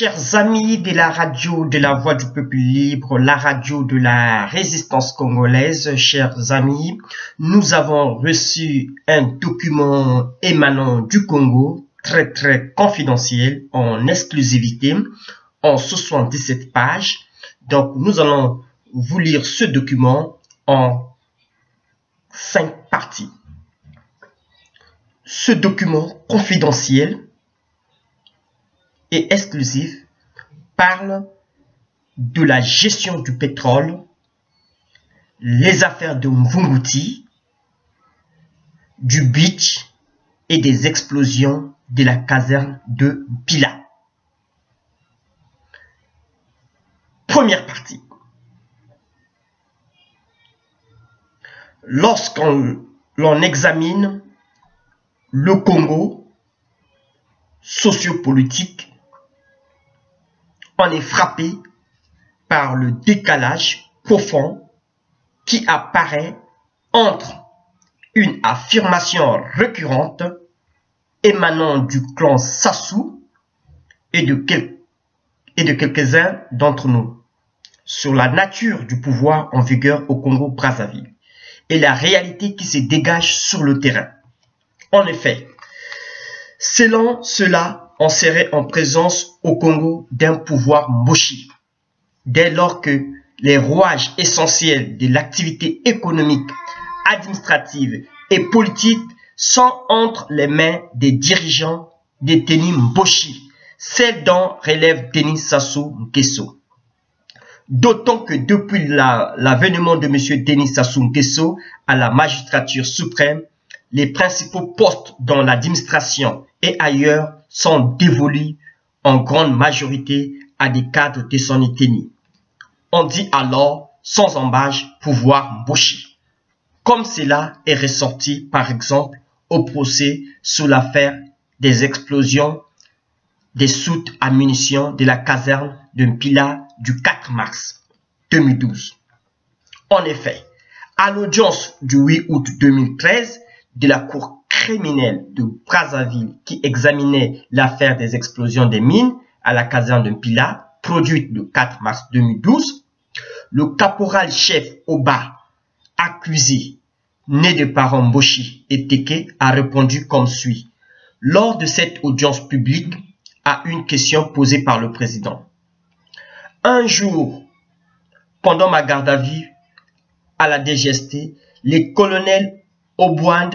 Chers amis de la radio de la Voix du Peuple Libre, la radio de la résistance congolaise, chers amis, nous avons reçu un document émanant du Congo, très confidentiel, en exclusivité, en 77 pages. Donc, nous allons vous lire ce document en 5 parties. Ce document confidentiel et exclusif parle de la gestion du pétrole, les affaires de Mvunguti, du beach et des explosions de la caserne de Mpila. Première partie. Lorsqu'on examine le Congo sociopolitique, on est frappé par le décalage profond qui apparaît entre une affirmation récurrente émanant du clan Sassou et de quelques-uns d'entre nous sur la nature du pouvoir en vigueur au Congo-Brazzaville et la réalité qui se dégage sur le terrain. En effet, selon cela, on serait en présence au Congo d'un pouvoir mochi, dès lors que les rouages essentiels de l'activité économique, administrative et politique sont entre les mains des dirigeants de Denis Mboshi, celle dont relève Denis Sassou Nguesso. D'autant que depuis l'avènement de M. Denis Sassou Nguesso à la magistrature suprême, les principaux postes dans l'administration et ailleurs sont dévolus en grande majorité à des cadres de son ethnie. On dit alors, sans embâche, pouvoir Mboshi. Comme cela est ressorti, par exemple, au procès sous l'affaire des explosions des soutes à munitions de la caserne de Mpila du 4 mars 2012. En effet, à l'audience du 8 août 2013 de la Cour criminelle de Brazzaville qui examinait l'affaire des explosions des mines à la caserne de Mpila, produite le 4 mars 2012, le caporal-chef Oba, accusé, né de parents Mboshi et Teke, a répondu comme suit. Lors de cette audience publique, à une question posée par le président. Un jour, pendant ma garde à vue à la DGST, les colonels Obwand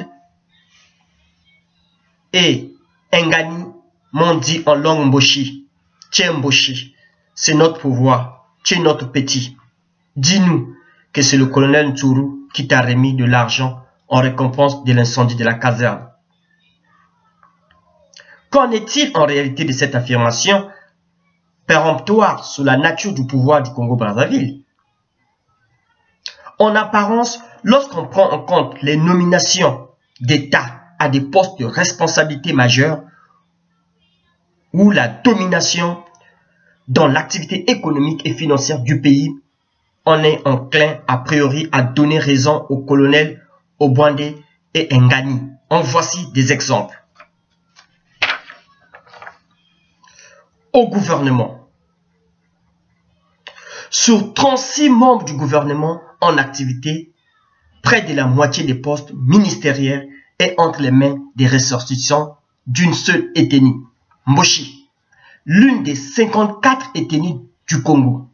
et Ngani m'ont dit en langue Mboshi, tiens Mboshi, c'est notre pouvoir, tu es notre petit. Dis-nous que c'est le colonel Ntourou qui t'a remis de l'argent en récompense de l'incendie de la caserne. Qu'en est-il en réalité de cette affirmation péremptoire sur la nature du pouvoir du Congo-Brazzaville? En apparence, lorsqu'on prend en compte les nominations d'État à des postes de responsabilité majeure ou la domination dans l'activité économique et financière du pays, on est enclin a priori à donner raison aux colonels Obwandé et Ngani. En voici des exemples. Au gouvernement. Sur 36 membres du gouvernement en activité, près de la moitié des postes ministériels est entre les mains des ressortissants d'une seule ethnie, Mboshi, l'une des 54 ethnies du Congo,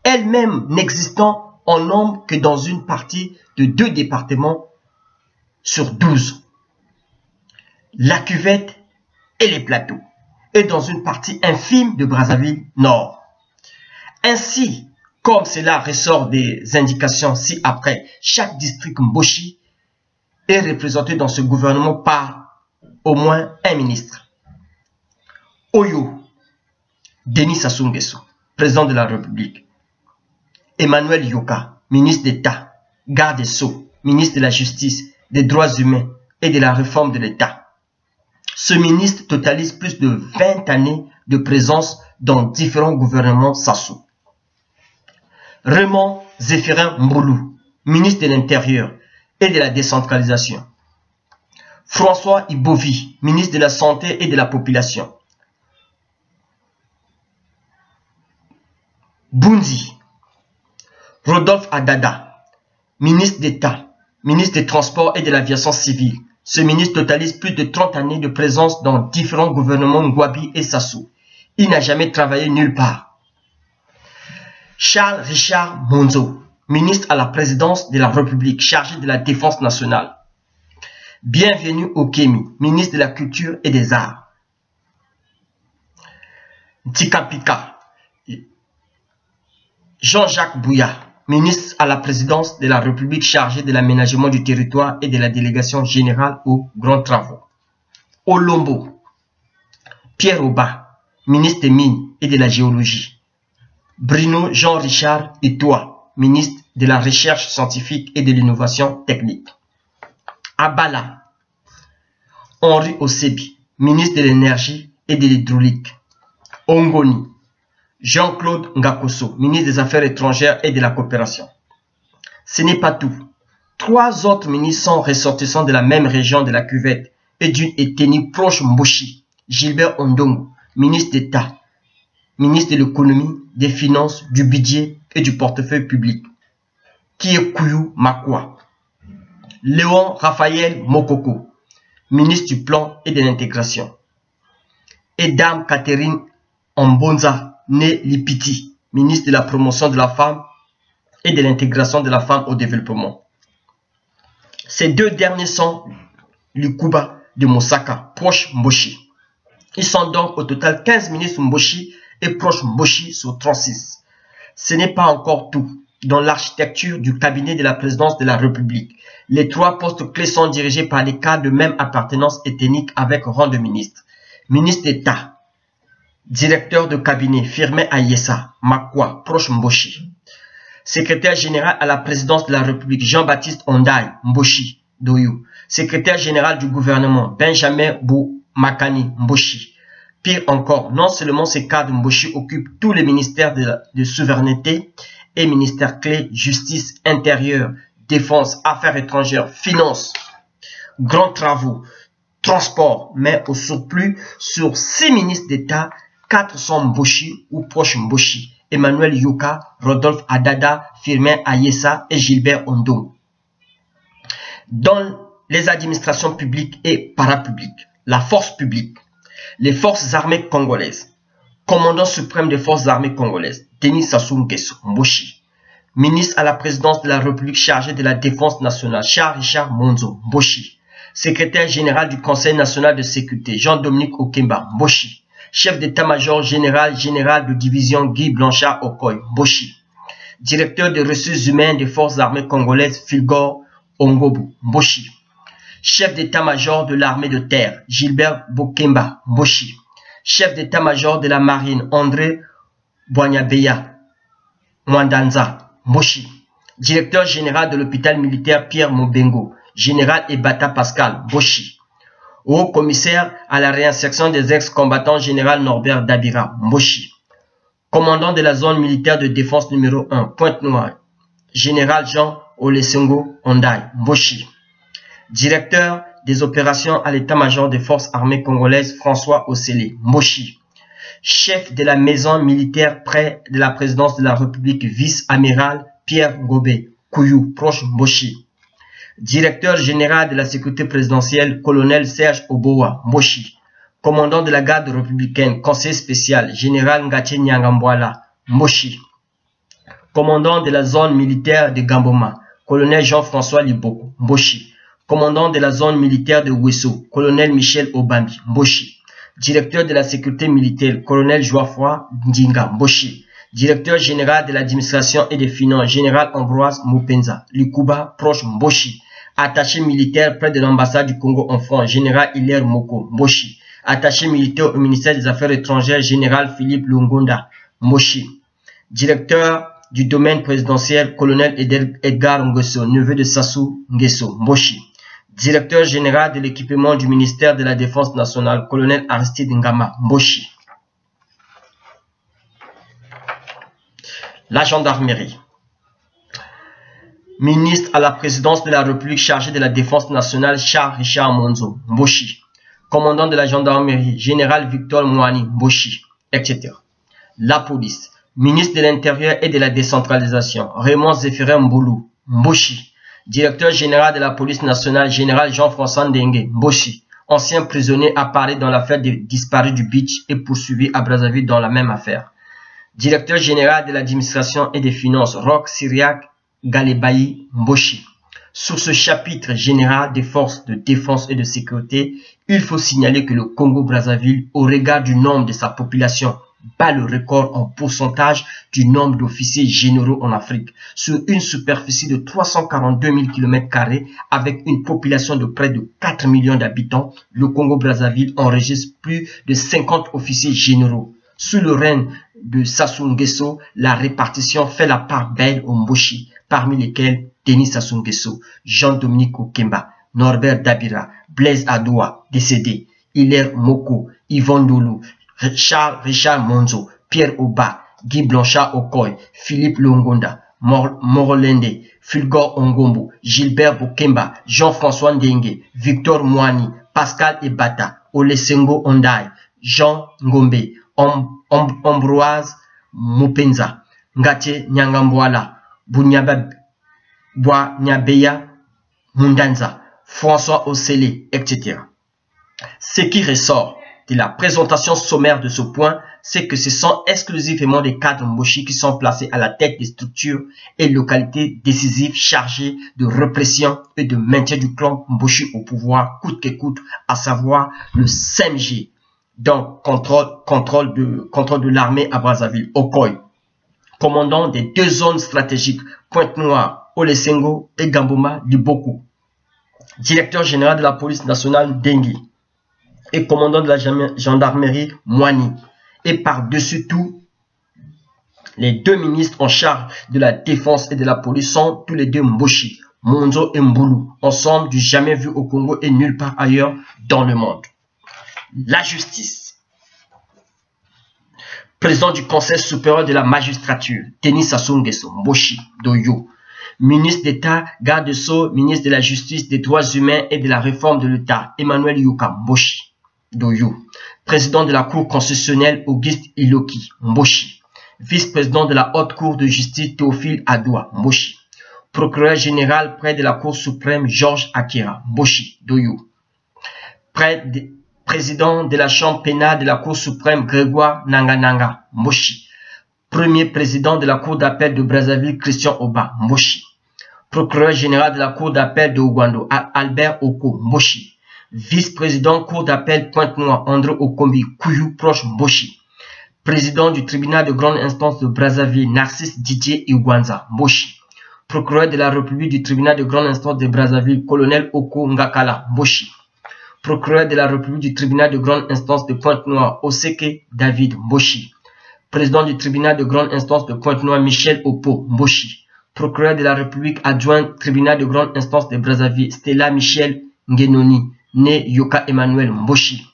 elle-même n'existant en nombre que dans une partie de 2 départements sur 12, la Cuvette et les Plateaux, et dans une partie infime de Brazzaville Nord. Ainsi, comme cela ressort des indications ci-après, chaque district Mboshi est représenté dans ce gouvernement par au moins un ministre. Oyo, Denis Sassou Nguesso, président de la République. Emmanuel Yoka, ministre d'État, garde des Sceaux, ministre de la Justice, des Droits humains et de la Réforme de l'État. Ce ministre totalise plus de 20 années de présence dans différents gouvernements Sassou. Raymond Zéphirin Mboulou, ministre de l'Intérieur et de la Décentralisation. François Ibovi, ministre de la Santé et de la Population. Bunzi. Rodolphe Adada, ministre d'État, ministre des Transports et de l'Aviation civile. Ce ministre totalise plus de 30 années de présence dans différents gouvernements Ngouabi et Sassou. Il n'a jamais travaillé nulle part. Charles Richard Monzo, ministre à la présidence de la République, chargé de la défense nationale. Bienvenue au Kémi, ministre de la Culture et des Arts. Tikapika, Jean-Jacques Bouya, ministre à la présidence de la République chargé de l'aménagement du territoire et de la délégation générale aux grands travaux. Olombo, Pierre Oba, ministre des Mines et de la Géologie. Bruno Jean-Richard Etoua, ministre de la Recherche scientifique et de l'innovation technique. Abala, Henri Osebi, ministre de l'Énergie et de l'Hydraulique. Ongoni, Jean-Claude Ngakoso, ministre des Affaires étrangères et de la coopération. Ce n'est pas tout. 3 autres ministres sont ressortissants de la même région de la cuvette et d'une ethnie proche Mboshi. Gilbert Ondongo, ministre d'État, ministre de l'économie, des finances, du budget et du portefeuille public. Kiekouyou Makwa. Léon Raphaël Mokoko, ministre du plan et de l'intégration. Et Dame Catherine Ambonza, née Lipiti, ministre de la promotion de la femme et de l'intégration de la femme au développement. Ces 2 derniers sont Likuba de Mosaka, proche Mboshi. Ils sont donc au total 15 ministres Mboshi et proche Mboshi sur 36. Ce n'est pas encore tout. Dans l'architecture du cabinet de la présidence de la République, les 3 postes clés sont dirigés par les cadres de même appartenance ethnique avec rang de ministre. Ministre d'État, directeur de cabinet, Firmin Ayessa, Makwa, proche Mboshi. Secrétaire général à la présidence de la République, Jean-Baptiste Ondaï, Mboshi, Doyou. Secrétaire général du gouvernement, Benjamin Bou Makani, Mboshi. Pire encore, non seulement ces cadres Mboshi occupent tous les ministères de souveraineté et ministères clés, justice, intérieur, défense, affaires étrangères, finances, grands travaux, transport, mais au surplus, sur 6 ministres d'État, 4 sont Mboshi ou proches Mboshi. Emmanuel Yoka, Rodolphe Adada, Firmin Ayessa et Gilbert Ondongo. Dans les administrations publiques et parapubliques, la force publique, les forces armées congolaises, commandant suprême des forces armées congolaises, Denis Sassou Nguesso, Mboshi. Ministre à la présidence de la République chargé de la défense nationale, Charles Richard Monzo, Mboshi. Secrétaire général du Conseil national de sécurité, Jean-Dominique Okemba, Mboshi. Chef d'état-major général de division Guy Blanchard Okoy, Mboshi. Directeur des ressources humaines des forces armées congolaises, Fulgor Ongobu, Mboshi. Chef d'état-major de l'armée de terre, Gilbert Bokemba, Mboshi. Chef d'état-major de la marine, André Boignabeya, Mwandanza, Mboshi. Directeur général de l'hôpital militaire Pierre Mobengo, Général Ebata Pascal, Mboshi. Haut commissaire à la réinsertion des ex-combattants, Général Norbert Dabira, Mboshi. Commandant de la zone militaire de défense numéro 1, Pointe-Noire, Général Jean Olesengo Ondaï, Mboshi. Directeur des opérations à l'état-major des forces armées congolaises, François Osselé, Mboshi. Chef de la maison militaire près de la présidence de la République, vice-amiral Pierre Gobé, Kouyou, proche Mboshi. Directeur général de la sécurité présidentielle, colonel Serge Oboa, Mboshi. Commandant de la garde républicaine, conseiller spécial, général Ngache Nyangambwala, Mboshi. Commandant de la zone militaire de Gamboma, colonel Jean-François Liboko, Mboshi. Commandant de la zone militaire de Wesso, colonel Michel Obambi, Mboshi. Directeur de la sécurité militaire, colonel Joafroy Ndinga, Mboshi. Directeur général de l'administration et des finances, général Ambroise Mupenza, Likuba, proche Mboshi. Attaché militaire près de l'ambassade du Congo en France, général Hilaire Moko, Mboshi. Attaché militaire au ministère des Affaires étrangères, général Philippe Lungonda, Mboshi. Directeur du domaine présidentiel, colonel Edgar Nguesso, neveu de Sassou Nguesso, Mboshi. Directeur général de l'équipement du ministère de la Défense nationale, colonel Aristide Ngama, Mboshi. La gendarmerie. Ministre à la présidence de la République chargé de la défense nationale, Charles Richard Monzo, Mboshi. Commandant de la gendarmerie, général Victor Mouani, Mboshi, etc. La police. Ministre de l'Intérieur et de la Décentralisation, Raymond Zéphirin Mboulou, Mboshi. Directeur général de la police nationale, général Jean-François Ndengue, Mboshi. Ancien prisonnier apparu dans l'affaire des disparus du Beach et poursuivi à Brazzaville dans la même affaire. Directeur général de l'administration et des finances, Roch Syriac Galebayi Mboshi. Sur ce chapitre général des forces de défense et de sécurité, il faut signaler que le Congo-Brazzaville, au regard du nombre de sa population, bat le record en pourcentage du nombre d'officiers généraux en Afrique, sur une superficie de 342 000 km² avec une population de près de 4 millions d'habitants. Le Congo-Brazzaville enregistre plus de 50 officiers généraux. Sous le règne de Sassou Nguesso, la répartition fait la part belle aux Mboshi, parmi lesquels Denis Sassou Nguesso, Jean-Dominique Okemba, Norbert Dabira, Blaise Adoua, décédé, Hilaire Moko, Yvon Doulou, Richard Monzo, Pierre Oba, Guy Blanchard Okoy, Philippe Longonda, Morolende, Fulgor Ongombo, Gilbert Bokemba, Jean-François Ndengue, Victor Moani, Pascal Ebata, Olesengo Ondai, Jean Ngombe, Ambroise Mupenza, Ngate Nyangambwala, Bunyaba Nyabeya Mundanza, François Osele, etc. Ce qui ressort de la présentation sommaire de ce point, c'est que ce sont exclusivement des cadres Mboshi qui sont placés à la tête des structures et localités décisives chargées de répression et de maintien du clan Mboshi au pouvoir, coûte que coûte, à savoir le CMG, donc contrôle de l'armée à Brazzaville, Okoy, commandant des deux zones stratégiques, Pointe-Noire, Olesengo et Gamboma Liboko, directeur général de la police nationale Dengue et commandant de la gendarmerie Moani, et par-dessus tout, les deux ministres en charge de la défense et de la police sont tous les deux Mboshi, Monzo et Mboulou, ensemble du jamais vu au Congo et nulle part ailleurs dans le monde. La justice. Président du Conseil supérieur de la magistrature, Denis Sassou Nguesso, Mboshi, Doyo. Ministre d'État, garde Sceaux, ministre de la Justice, des Droits Humains et de la Réforme de l'État, Emmanuel Yuka, Mboshi, Doyo. Président de la Cour constitutionnelle, Auguste Iloki, Mboshi. Vice-président de la Haute Cour de justice, Théophile Adoua, Mboshi. Procureur général près de la Cour suprême, Georges Akira, Mboshi, Doyo. Président de la Chambre pénale de la Cour suprême, Grégoire Nangananga, Mboshi. Premier président de la Cour d'appel de Brazzaville, Christian Oba, Mboshi. Procureur général de la Cour d'appel de Ouando, Albert Oko, Mboshi. Vice-président Cour d'appel Pointe-Noire, André Okombi, Kouyou, proche Mboshi. Président du tribunal de grande instance de Brazzaville, Narcisse Didier Igwanza, Mboshi. Procureur de la République du tribunal de grande instance de Brazzaville, colonel Oko Ngakala, Mboshi. Procureur de la République du tribunal de grande instance de Pointe-Noire, Oseke David, Mboshi. Président du tribunal de grande instance de Pointe-Noire, Michel Opo, Mboshi. Procureur de la République adjoint tribunal de grande instance de Brazzaville, Stella Michel Ngenoni, né Yoka Emmanuel, Mboshi.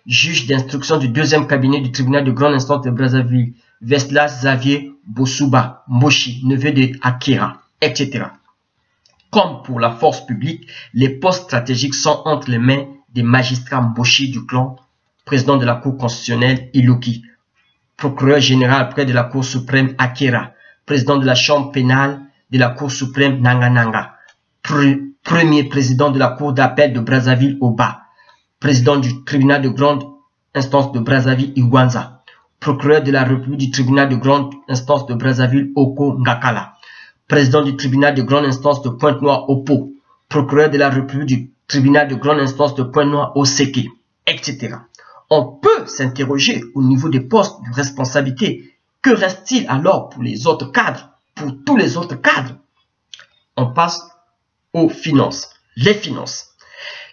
Juge d'instruction du deuxième cabinet du tribunal de grande instance de Brazzaville, Veslas Xavier Bosuba, Mboshi, neveu de Akira, etc. Comme pour la force publique, les postes stratégiques sont entre les mains des magistrats Mboshi du clan, président de la Cour constitutionnelle Iloki, procureur général près de la Cour suprême Akira, président de la Chambre pénale de la Cour suprême Nangananga, premier président de la Cour d'appel de Brazzaville Oba, président du tribunal de grande instance de Brazzaville Igwanza, procureur de la République du tribunal de grande instance de Brazzaville Oko Ngakala, président du tribunal de grande instance de Pointe-Noire Opo, procureur de la République du tribunal de grande instance de Pointe-Noire Oseke, etc. On peut s'interroger au niveau des postes de responsabilité. Que reste-t-il alors pour les autres cadres, pour tous les autres cadres? On passe aux finances. Les finances.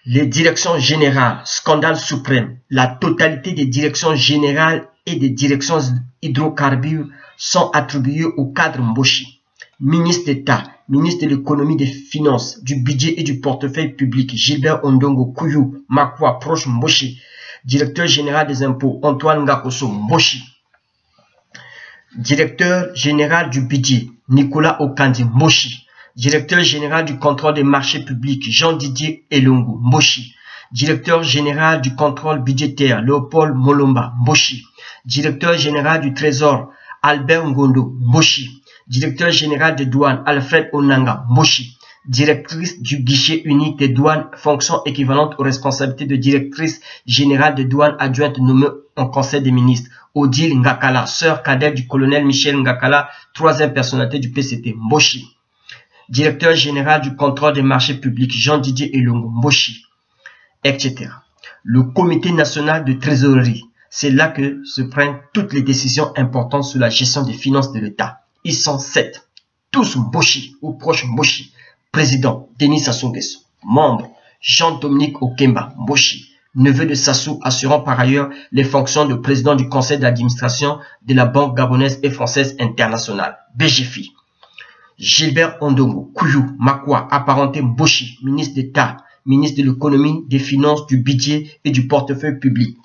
Les directions générales, scandale suprême, la totalité des directions générales et des directions hydrocarbures sont attribuées au cadre Mboshi. Ministre d'État, ministre de l'économie, des finances, du budget et du portefeuille public, Gilbert Ondongo Kouyou, Makwa, proche Mboshi. Directeur général des impôts, Antoine Ngakoso, Mboshi. Directeur général du budget, Nicolas Okandi, Mboshi. Directeur général du contrôle des marchés publics, Jean-Didier Elongo, Mboshi. Directeur général du contrôle budgétaire, Léopold Molomba, Mboshi. Directeur général du trésor, Albert Ngondo Mboshi. Directeur général des douanes, Alfred Onanga Mboshi. Directrice du guichet unique des douanes, fonction équivalente aux responsabilités de directrice générale des douanes adjointe nommée en conseil des ministres, Odile Ngakala, sœur cadette du colonel Michel Ngakala, troisième personnalité du PCT, Mboshi. Directeur général du contrôle des marchés publics, Jean-Didier Elongo, Mboshi, etc. Le comité national de trésorerie, c'est là que se prennent toutes les décisions importantes sur la gestion des finances de l'État. Ils sont 7, tous Mboshi ou proches Mboshi. Président, Denis Sassou Nguesso. Membre, Jean-Dominique Okemba Mboshi, neveu de Sassou, assurant par ailleurs les fonctions de président du conseil d'administration de la Banque gabonaise et française internationale, BGFI. Gilbert Ondongo Kouyou Makwa, apparenté Mboshi, ministre d'État, ministre de l'économie, des finances, du budget et du portefeuille public.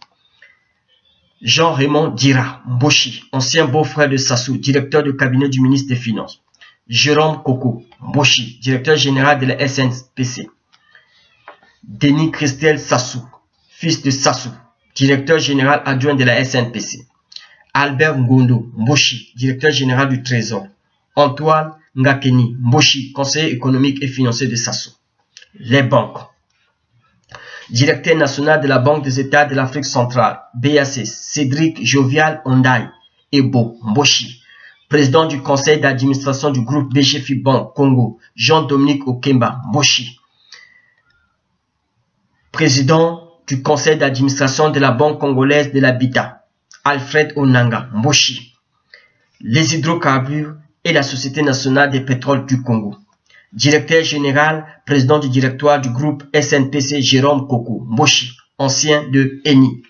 Jean-Raymond Dira Mboshi, ancien beau-frère de Sassou, directeur de cabinet du ministre des Finances. Jérôme Koko Mboshi, directeur général de la SNPC. Denis Christel Sassou, fils de Sassou, directeur général adjoint de la SNPC. Albert Ngondo Mboshi, directeur général du Trésor. Antoine Ngakeni Mboshi, conseiller économique et financier de Sassou. Les banques. Directeur national de la Banque des États de l'Afrique centrale, BAC, Cédric Jovial Ondaï Ebo Mboshi. Président du conseil d'administration du groupe BGFI Banque Congo, Jean-Dominique Okemba Mboshi. Président du conseil d'administration de la Banque congolaise de l'habitat, Alfred Onanga Mboshi. Les hydrocarbures et la Société nationale des pétroles du Congo. Directeur général, président du directoire du groupe SNPC, Jérôme Koko Mboshi, ancien de ENI.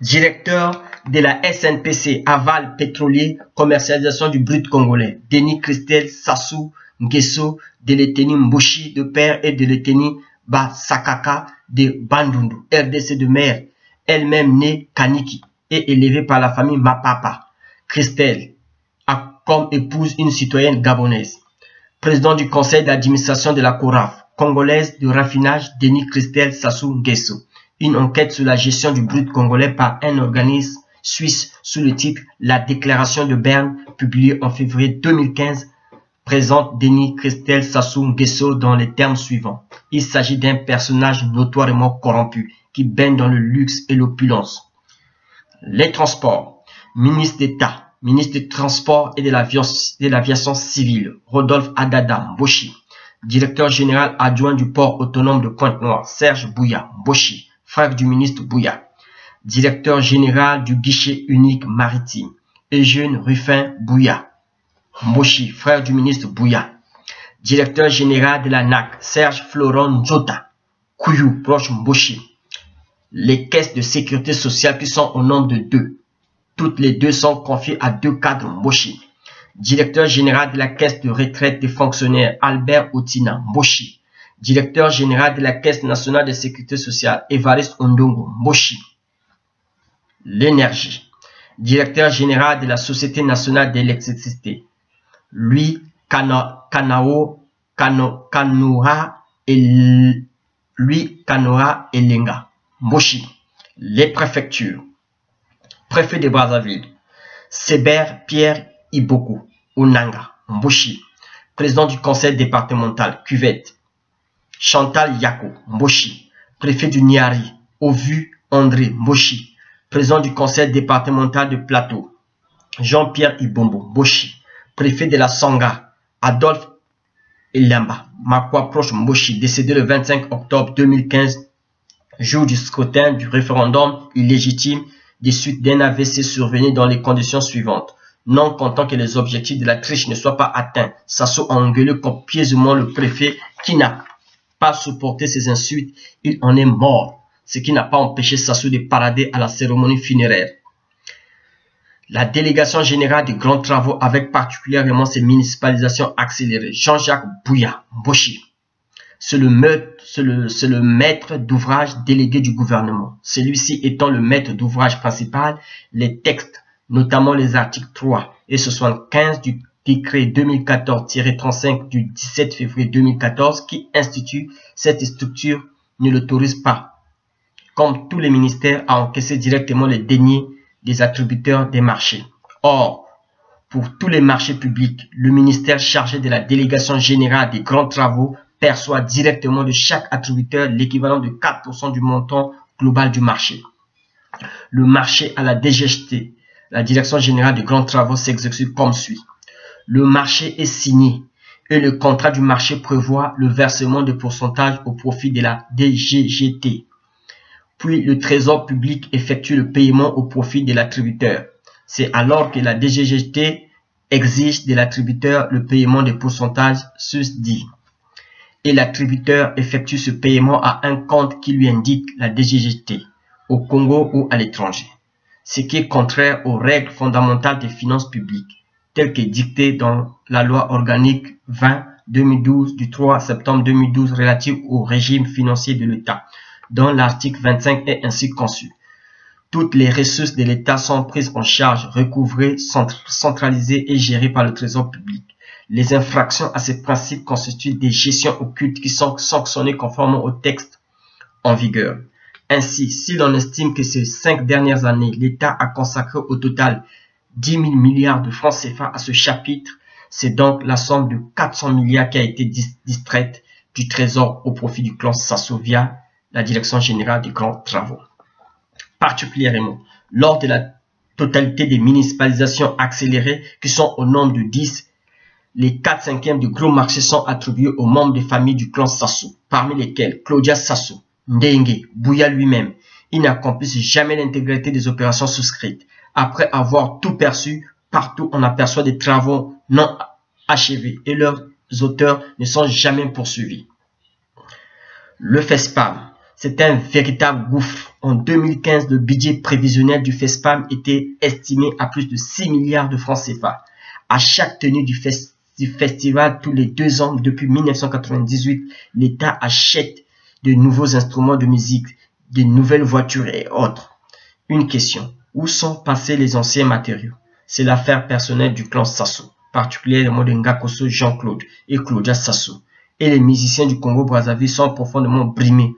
Directeur de la SNPC, aval pétrolier, commercialisation du brut congolais, Denis Christel Sassou Nguesso de l'Eteni Mboshi de père et de l'Eteni Basakaka de Bandundu, RDC de mère, elle-même née Kaniki et élevée par la famille Mapapa. Christel a comme épouse une citoyenne gabonaise. Président du conseil d'administration de la CORAF, congolaise de raffinage, Denis Christel Sassou Nguesso. Une enquête sur la gestion du brut congolais par un organisme suisse sous le titre La Déclaration de Berne, publiée en février 2015, présente Denis Christel Sassou Nguesso dans les termes suivants. Il s'agit d'un personnage notoirement corrompu qui baigne dans le luxe et l'opulence. Les transports. Ministre d'État, ministre des Transports et de l'Aviation civile, Rodolphe Adada Mboshi. Directeur général adjoint du port autonome de Pointe-Noire, Serge Bouya Mboshi, frère du ministre Bouya. Directeur général du guichet unique maritime, Eugène Ruffin Bouya Mboshi, frère du ministre Bouya. Directeur général de la NAC, Serge Florent Nzota Kouyou, proche Mboshi. Les caisses de sécurité sociale qui sont au nombre de 2. Toutes les 2 sont confiées à 2 cadres Mboshi. Directeur général de la caisse de retraite des fonctionnaires, Albert Otina Mboshi. Directeur général de la caisse nationale de sécurité sociale, Évariste Ondongo Mboshi. L'énergie. Directeur général de la Société nationale d'électricité, Louis Kanoa Elenga Mboshi. Les préfectures. Préfet de Brazzaville, Sébert Pierre Iboku Onanga Mboshi. Président du conseil départemental, Cuvette, Chantal Yako Mboshi. Préfet du Niari, Ovu André Mboshi. Président du conseil départemental de Plateau, Jean-Pierre Ibombo Mboshi. Préfet de la Sangha, Adolphe Elimba Makwa proche Mboshi, décédé le 25 octobre 2015, jour du scrutin du référendum illégitime des suites d'un AVC survenu dans les conditions suivantes. Non content que les objectifs de la triche ne soient pas atteints, Sassou a engueulé copieusement le préfet qui n'a pas supporté ces insultes. Il en est mort, ce qui n'a pas empêché Sassou de parader à la cérémonie funéraire. La délégation générale des grands travaux avec particulièrement ses municipalisations accélérées, Jean-Jacques Bouya Mboshi. C'est le maître d'ouvrage délégué du gouvernement. Celui-ci étant le maître d'ouvrage principal, les textes, notamment les articles 3 et 75 du décret 2014-35 du 17 février 2014 qui institue cette structure, ne l'autorise pas. comme tous les ministères, a encaissé directement les deniers des attributeurs des marchés. Or, pour tous les marchés publics, le ministère chargé de la délégation générale des grands travaux perçoit directement de chaque attributeur l'équivalent de 4% du montant global du marché. Le marché à la DGT, la Direction générale des grands travaux, s'exécute comme suit. Le marché est signé et le contrat du marché prévoit le versement de pourcentage au profit de la DGGT. Puis le Trésor public effectue le paiement au profit de l'attributeur. C'est alors que la DGGT exige de l'attributeur le paiement des pourcentages susdits. Et l'attributeur effectue ce paiement à un compte qui lui indique la DGGT, au Congo ou à l'étranger. Ce qui est contraire aux règles fondamentales des finances publiques, telles que dictées dans la loi organique 20-2012 du 3 septembre 2012 relative au régime financier de l'État, dont l'article 25 est ainsi conçu. Toutes les ressources de l'État sont prises en charge, recouvrées, centralisées et gérées par le Trésor public. Les infractions à ces principes constituent des gestions occultes qui sont sanctionnées conformément au texte en vigueur. Ainsi, si l'on estime que ces 5 dernières années, l'État a consacré au total 10 000 milliards de francs CFA à ce chapitre, c'est donc la somme de 400 milliards qui a été distraite du Trésor au profit du clan Sassou via la Direction générale des grands travaux. Particulièrement, lors de la totalité des municipalisations accélérées qui sont au nombre de 10, les 4/5 du gros marché sont attribués aux membres des familles du clan Sassou, parmi lesquels Claudia Sassou, Ndengue, Bouya lui-même. Ils n'accomplissent jamais l'intégralité des opérations souscrites. Après avoir tout perçu, partout on aperçoit des travaux non achevés et leurs auteurs ne sont jamais poursuivis. Le FESPAM, c'est un véritable gouffre. En 2015, le budget prévisionnel du FESPAM était estimé à plus de 6 milliards de francs CFA. À chaque tenue du festival, tous les 2 ans, depuis 1998, l'État achète de nouveaux instruments de musique, de nouvelles voitures et autres. Une question, où sont passés les anciens matériaux? C'est l'affaire personnelle du clan Sassou, particulièrement de Ngakoso Jean-Claude et Claudia Sassou. Et les musiciens du Congo-Brazzaville sont profondément brimés.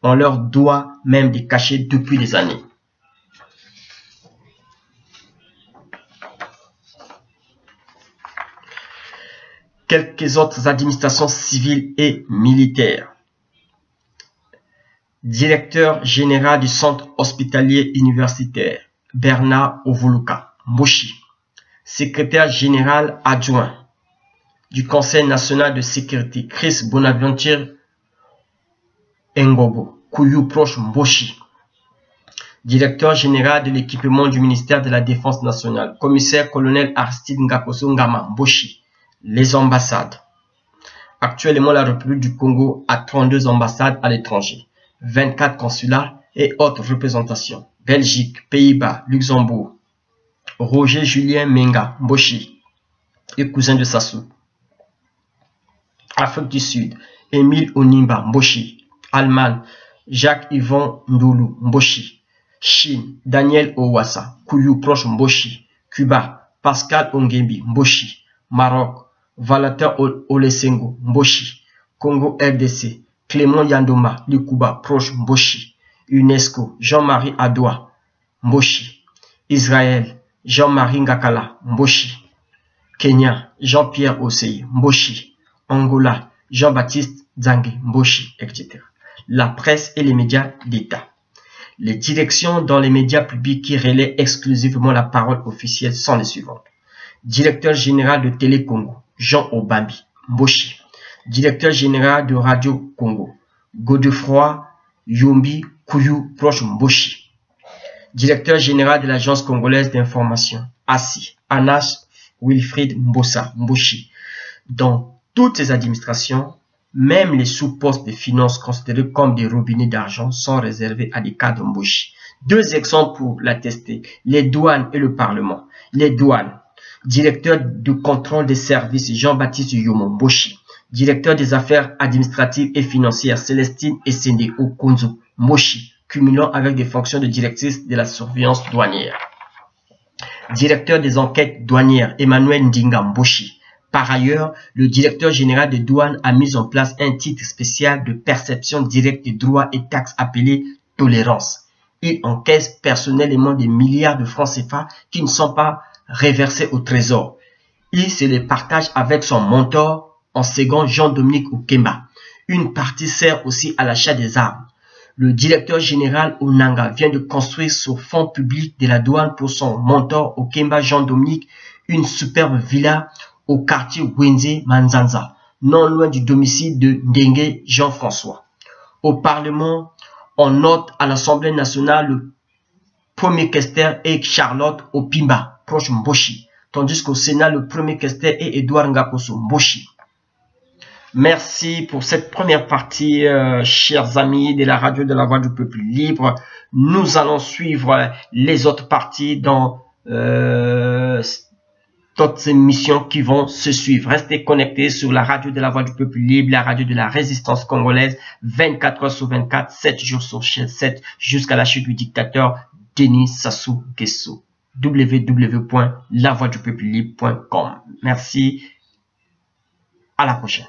On leur doit même des cachets depuis des années. Quelques autres administrations civiles et militaires. Directeur général du centre hospitalier universitaire, Bernard Ovuluka Mboshi. Secrétaire général adjoint du Conseil national de sécurité, Chris Bonaventure Ngobo, Kouyu proche Mboshi. Directeur général de l'équipement du ministère de la Défense nationale, commissaire-colonel Aristide Ngakoso Ngama Mboshi. Les ambassades. Actuellement, la République du Congo a 32 ambassades à l'étranger, 24 consulats et autres représentations. Belgique, Pays-Bas, Luxembourg. Roger Julien Menga Mboshi est cousin de Sassou. Afrique du Sud, Émile Onimba Mboshi. Allemagne, Jacques-Yvon Ndoulou Mboshi. Chine, Daniel Owassa, Kouyu proche Mboshi. Cuba, Pascal Ongembi Mboshi. Maroc, Valater Olesengo Mboshi. Congo RDC, Clément Yandoma Likuba proche Mboshi. UNESCO, Jean-Marie Adoua Mboshi. Israël, Jean-Marie Ngakala Mboshi. Kenya, Jean-Pierre Osei Mboshi. Angola, Jean-Baptiste Zangue Mboshi, etc. La presse et les médias d'État. Les directions dans les médias publics qui relaient exclusivement la parole officielle sont les suivantes. Directeur général de Télé Congo, Jean Obambi Mboshi. Directeur général de Radio Congo, Godefroy Yombi Kouyu proche Mboshi. Directeur général de l'Agence congolaise d'information, ASI, Anas Wilfried Mbossa Mboshi. Dans toutes ces administrations, même les sous-postes de finances considérés comme des robinets d'argent sont réservés à des cadres Mboshi. 2 exemples pour l'attester, les douanes et le Parlement. Les douanes, directeur de contrôle des services Jean-Baptiste Yomo Mboshi. Directeur des affaires administratives et financières Célestine Essende Okonzo Mboshi, cumulant avec des fonctions de directrice de la surveillance douanière. Directeur des enquêtes douanières Emmanuel Ndinga Mboshi. Par ailleurs, le directeur général des douanes a mis en place un titre spécial de perception directe des droits et taxes appelé tolérance. Il encaisse personnellement des milliards de francs CFA qui ne sont pas reversés au trésor. Il se les partage avec son mentor en second Jean-Dominique Okemba. Une partie sert aussi à l'achat des armes. Le directeur général Onanga vient de construire sur fonds publics de la douane pour son mentor Okemba Jean-Dominique une superbe villa au quartier Wenze Manzanza, non loin du domicile de Ndengue Jean-François. Au Parlement, on note à l'Assemblée nationale le premier questeur est Charlotte Opimba, proche Mboshi, tandis qu'au Sénat, le premier questeur est Edouard Ngakoso Mboshi. Merci pour cette première partie, chers amis de la radio de la Voix du Peuple Libre. Nous allons suivre les autres parties dans d'autres émissions qui vont se suivre. Restez connectés sur la radio de la Voix du Peuple Libre, la radio de la résistance congolaise, 24 heures sur 24, 7 jours sur 7, jusqu'à la chute du dictateur Denis Sassou Nguesso. www.lavoixdupeuplelibre.com. Merci. À la prochaine.